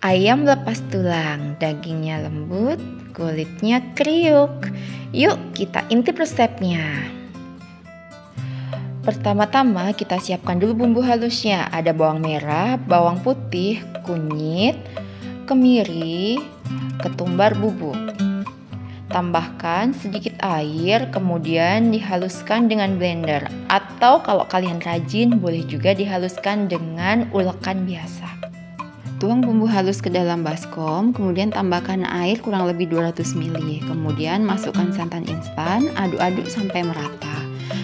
Ayam lepas tulang, dagingnya lembut, kulitnya kriuk. Yuk kita intip resepnya. Pertama-tama kita siapkan dulu bumbu halusnya. Ada bawang merah, bawang putih, kunyit, kemiri, ketumbar bubuk. Tambahkan sedikit air, kemudian dihaluskan dengan blender. Atau kalau kalian rajin, boleh juga dihaluskan dengan ulekan biasa. Tuang bumbu halus ke dalam baskom, kemudian tambahkan air kurang lebih 200 ml. Kemudian masukkan santan instan, aduk-aduk sampai merata.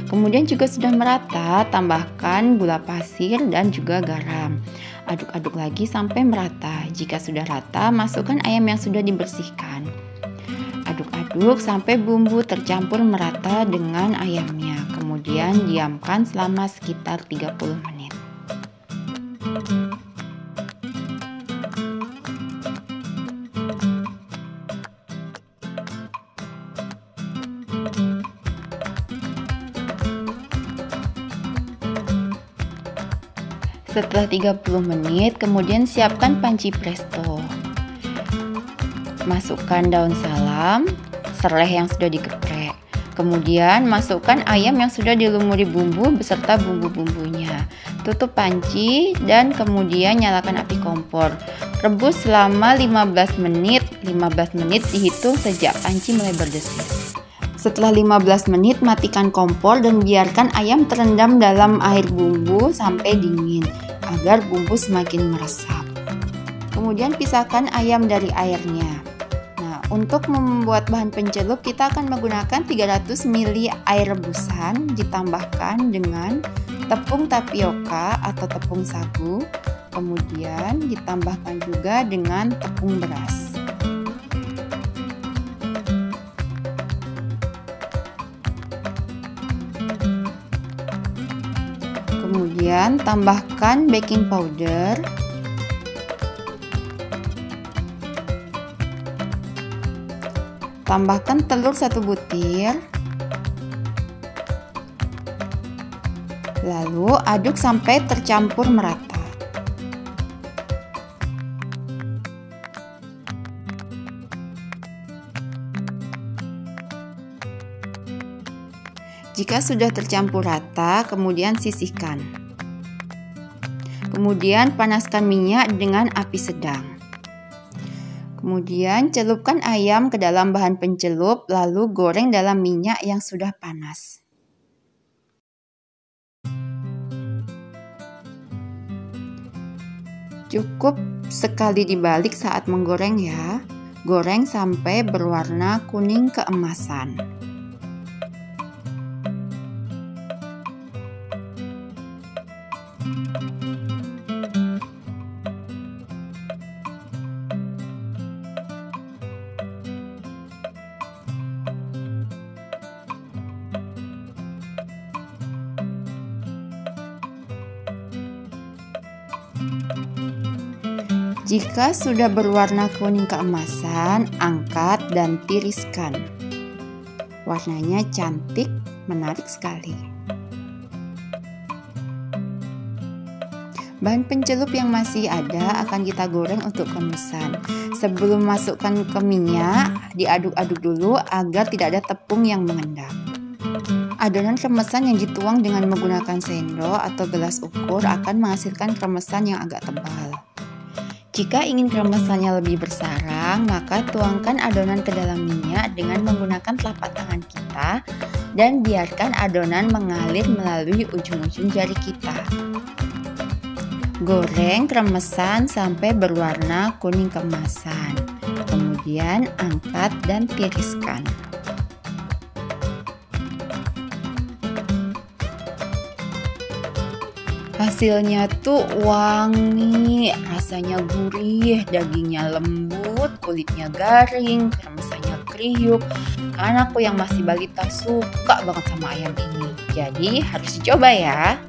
Kemudian juga sudah merata, tambahkan gula pasir dan juga garam. Aduk-aduk lagi sampai merata. Jika sudah rata, masukkan ayam yang sudah dibersihkan. Aduk-aduk sampai bumbu tercampur merata dengan ayamnya. Kemudian diamkan selama sekitar 30 menit. Setelah 30 menit, kemudian siapkan panci presto. Masukkan daun salam, serai yang sudah digeprek. Kemudian masukkan ayam yang sudah dilumuri bumbu beserta bumbu-bumbunya. Tutup panci dan kemudian nyalakan api kompor. Rebus selama 15 menit. 15 menit dihitung sejak panci mulai berdesis. Setelah 15 menit, matikan kompor dan biarkan ayam terendam dalam air bumbu sampai dingin agar bumbu semakin meresap. Kemudian pisahkan ayam dari airnya. Nah, untuk membuat bahan pencelup kita akan menggunakan 300 ml air rebusan ditambahkan dengan tepung tapioka atau tepung sagu. Kemudian ditambahkan juga dengan tepung beras. Kemudian tambahkan baking powder, tambahkan telur 1 butir, lalu aduk sampai tercampur merata. Jika sudah tercampur rata, kemudian sisihkan. Kemudian panaskan minyak dengan api sedang. Kemudian celupkan ayam ke dalam bahan pencelup, lalu goreng dalam minyak yang sudah panas. Cukup sekali dibalik saat menggoreng ya. Goreng sampai berwarna kuning keemasan. Jika sudah berwarna kuning keemasan, angkat dan tiriskan. Warnanya cantik, menarik sekali. Bahan pencelup yang masih ada akan kita goreng untuk remesan. Sebelum masukkan ke minyak, diaduk-aduk dulu agar tidak ada tepung yang mengendap. Adonan remesan yang dituang dengan menggunakan sendok atau gelas ukur akan menghasilkan remesan yang agak tebal. Jika ingin kremesannya lebih bersarang, maka tuangkan adonan ke dalam minyak dengan menggunakan telapak tangan kita dan biarkan adonan mengalir melalui ujung-ujung jari kita. Goreng kremesan sampai berwarna kuning keemasan. Kemudian angkat dan tiriskan. Hasilnya tuh wangi, rasanya gurih, dagingnya lembut, kulitnya garing, kremesannya kriuk. Anakku yang masih balita suka banget sama ayam ini. Jadi harus dicoba ya.